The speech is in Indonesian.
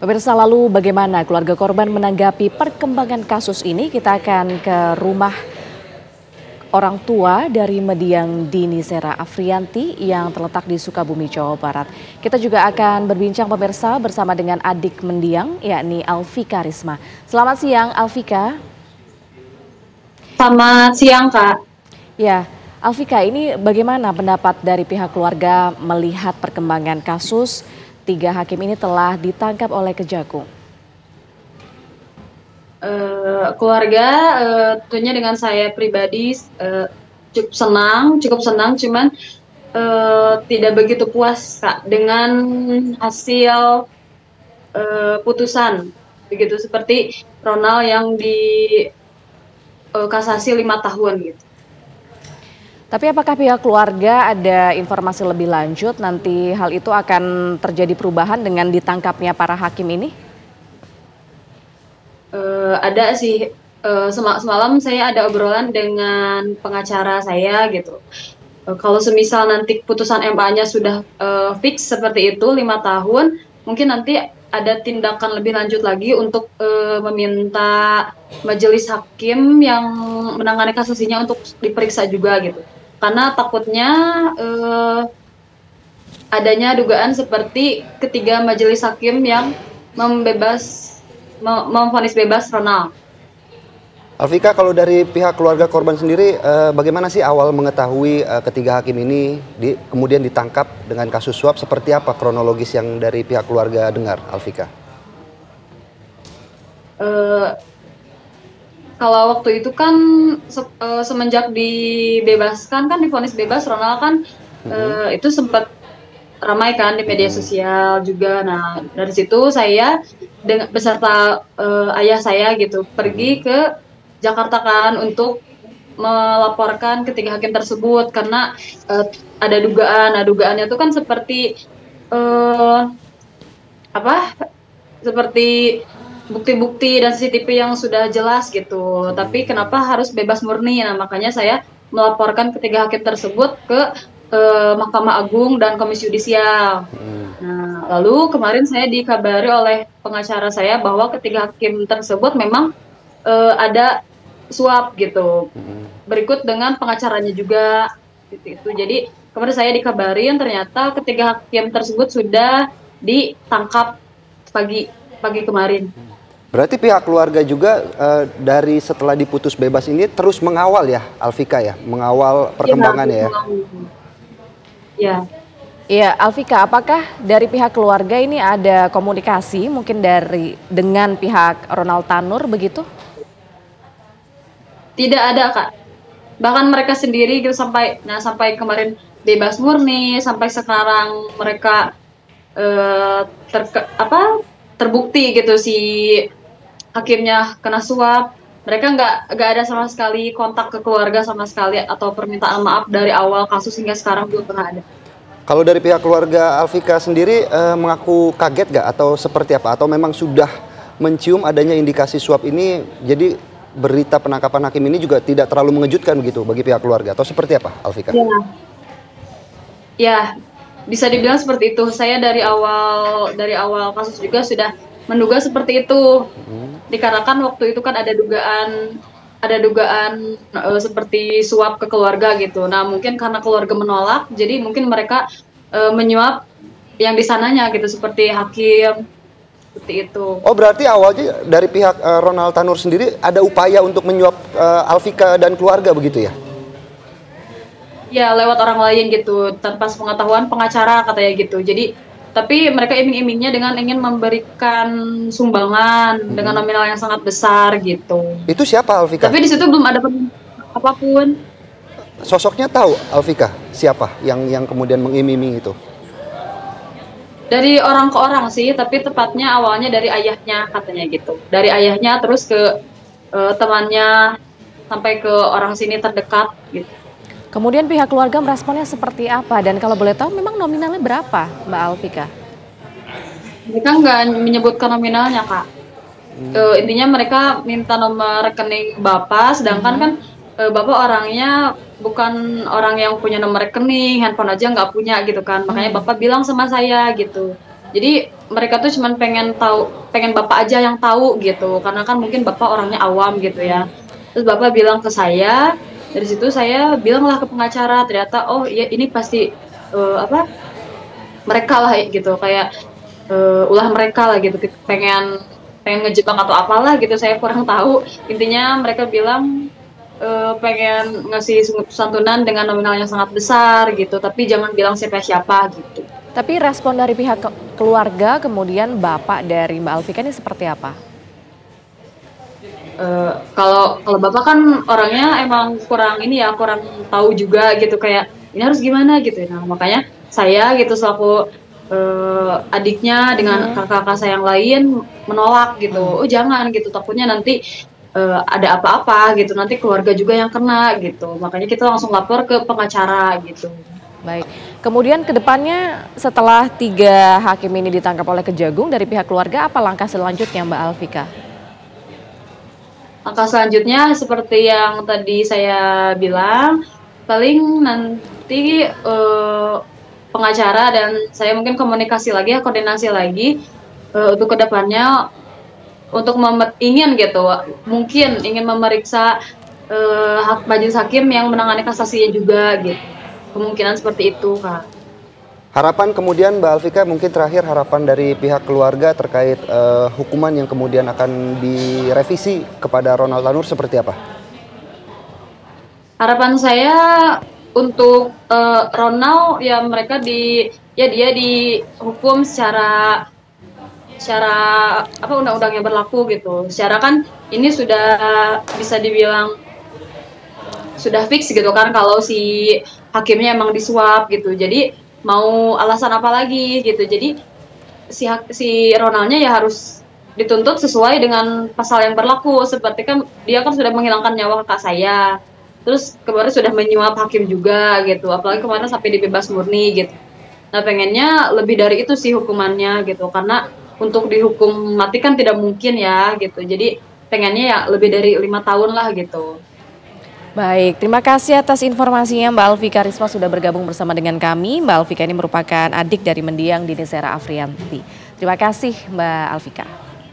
Pemirsa, lalu bagaimana keluarga korban menanggapi perkembangan kasus ini? Kita akan ke rumah orang tua dari mendiang Dini Sera Afriyanti yang terletak di Sukabumi, Jawa Barat. Kita juga akan berbincang pemirsa bersama dengan adik mendiang, yakni Alfika Risma. Selamat siang, Alfika. Selamat siang, Kak. Ya, Alfika, ini bagaimana pendapat dari pihak keluarga melihat perkembangan kasus? 3 hakim ini telah ditangkap oleh Kejagung. Keluarga tentunya dengan saya pribadi cukup senang, cuman tidak begitu puas, Kak, dengan hasil putusan. Begitu seperti Ronald yang di kasasi 5 tahun gitu. Tapi apakah pihak keluarga ada informasi lebih lanjut nanti hal itu akan terjadi perubahan dengan ditangkapnya para hakim ini? Ada sih, semalam saya ada obrolan dengan pengacara saya gitu. Kalau semisal nanti putusan MA-nya sudah fix seperti itu 5 tahun, mungkin nanti ada tindakan lebih lanjut lagi untuk meminta majelis hakim yang menangani kasusnya untuk diperiksa juga gitu. Karena takutnya adanya dugaan seperti ketiga majelis hakim yang memvonis bebas Ronald. Alfika, kalau dari pihak keluarga korban sendiri, bagaimana sih awal mengetahui ketiga hakim ini kemudian ditangkap dengan kasus suap? Seperti apa kronologis yang dari pihak keluarga dengar, Alfika? Kalau waktu itu kan semenjak dibebaskan, kan divonis bebas Ronald kan, itu sempat ramai kan di media sosial juga. Nah, dari situ saya beserta ayah saya gitu pergi ke Jakarta kan untuk melaporkan ketiga hakim tersebut karena ada dugaan. Nah, dugaannya itu kan seperti seperti bukti-bukti dan CCTV yang sudah jelas gitu. Tapi kenapa harus bebas murni? Nah, makanya saya melaporkan ketiga hakim tersebut ke Mahkamah Agung dan Komisi Yudisial. Nah, lalu kemarin saya dikabari oleh pengacara saya bahwa ketiga hakim tersebut memang ada suap gitu. Berikut dengan pengacaranya juga gitu. Jadi kemarin saya dikabarin ternyata ketiga hakim tersebut sudah ditangkap pagi kemarin. Berarti pihak keluarga juga dari setelah diputus bebas ini terus mengawal ya, Alfika ya, mengawal perkembangannya ya. Ya. Iya, Alfika, apakah dari pihak keluarga ini ada komunikasi mungkin dengan pihak Ronald Tanur begitu? Tidak ada, Kak. Bahkan mereka sendiri gitu sampai kemarin bebas murni, sampai sekarang mereka terbukti gitu si hakimnya kena suap. Mereka nggak ada sama sekali kontak ke keluarga sama sekali atau permintaan maaf dari awal kasus hingga sekarang belum pernah ada. Kalau dari pihak keluarga Alfika sendiri mengaku kaget nggak atau seperti apa? Atau memang sudah mencium adanya indikasi suap ini, jadi berita penangkapan hakim ini juga tidak terlalu mengejutkan begitu bagi pihak keluarga? Atau seperti apa, Alfika? Ya, bisa dibilang seperti itu. Saya dari awal kasus juga sudah menduga seperti itu. Dikarenakan waktu itu kan ada dugaan seperti suap ke keluarga gitu. Nah, mungkin karena keluarga menolak, jadi mungkin mereka menyuap yang di sananya gitu, seperti hakim, seperti itu. Oh, berarti awalnya dari pihak Ronald Tanur sendiri ada upaya untuk menyuap Alfika dan keluarga begitu ya? Ya, lewat orang lain gitu, tanpa sepengetahuan pengacara katanya gitu. Jadi tapi mereka iming-imingnya dengan ingin memberikan sumbangan dengan nominal yang sangat besar gitu. Itu siapa, Alfika? Tapi di situ belum ada apapun. Sosoknya tahu, Alfika, siapa yang kemudian mengiming-iming itu? Dari orang ke orang sih, tapi tepatnya awalnya dari ayahnya katanya gitu. Dari ayahnya terus ke temannya sampai ke orang sini terdekat gitu. Kemudian pihak keluarga meresponnya seperti apa? Dan kalau boleh tahu memang nominalnya berapa, Mbak Alfika? Mereka nggak menyebutkan nominalnya, Kak. Intinya mereka minta nomor rekening Bapak, sedangkan kan Bapak orangnya bukan orang yang punya nomor rekening, handphone aja nggak punya gitu kan. Makanya Bapak bilang sama saya gitu. Jadi mereka tuh cuman pengen bapak aja yang tahu gitu, karena kan mungkin bapak orangnya awam gitu ya. Terus bapak bilang ke saya, dari situ saya bilanglah ke pengacara, ternyata oh iya ini pasti apa mereka lah gitu, kayak ulah mereka lah gitu, pengen pengen ngejebak atau apalah gitu, saya kurang tahu. Intinya mereka bilang pengen ngasih santunan dengan nominal yang sangat besar gitu, tapi jangan bilang siapa-siapa gitu. Tapi respon dari pihak keluarga, kemudian bapak dari Mbak Alfika ini seperti apa? Kalau bapak kan orangnya emang kurang ini ya, kurang tahu juga gitu, kayak ini harus gimana gitu. Nah makanya saya gitu selaku adiknya dengan kakak-kakak saya yang lain menolak gitu. Oh jangan gitu, takutnya nanti ada apa-apa gitu, nanti keluarga juga yang kena gitu. Makanya kita langsung lapor ke pengacara gitu. Baik, kemudian ke depannya setelah 3 hakim ini ditangkap oleh Kejagung, dari pihak keluarga apa langkah selanjutnya Mbak Alfika? Langkah selanjutnya seperti yang tadi saya bilang, paling nanti pengacara dan saya mungkin komunikasi lagi ya, koordinasi lagi untuk kedepannya untuk ingin gitu, mungkin ingin memeriksa majelis hakim yang menangani kasasinya juga gitu. Kemungkinan seperti itu, Kak. Harapan kemudian Mbak Alfika, mungkin terakhir harapan dari pihak keluarga terkait hukuman yang kemudian akan direvisi kepada Ronald Tanur seperti apa? Harapan saya untuk Ronald ya mereka dia dihukum secara apa undang-undang yang berlaku gitu. Secara kan ini sudah bisa dibilang sudah fix gitu kan kalau si hakimnya emang disuap gitu. Jadi mau alasan apa lagi gitu. Jadi si Ronaldnya ya harus dituntut sesuai dengan pasal yang berlaku. Seperti kan dia kan sudah menghilangkan nyawa kakak saya. Terus kemarin sudah menyuap hakim juga gitu. Apalagi kemarin sampai dibebas murni gitu. Nah pengennya lebih dari itu sih hukumannya gitu. Karena untuk dihukum mati kan tidak mungkin ya gitu. Jadi pengennya ya lebih dari 5 tahun lah gitu. Baik, terima kasih atas informasinya Mbak Alfika Risma sudah bergabung bersama dengan kami. Mbak Alfika ini merupakan adik dari mendiang Dini Sera Afriyanti. Terima kasih Mbak Alfika.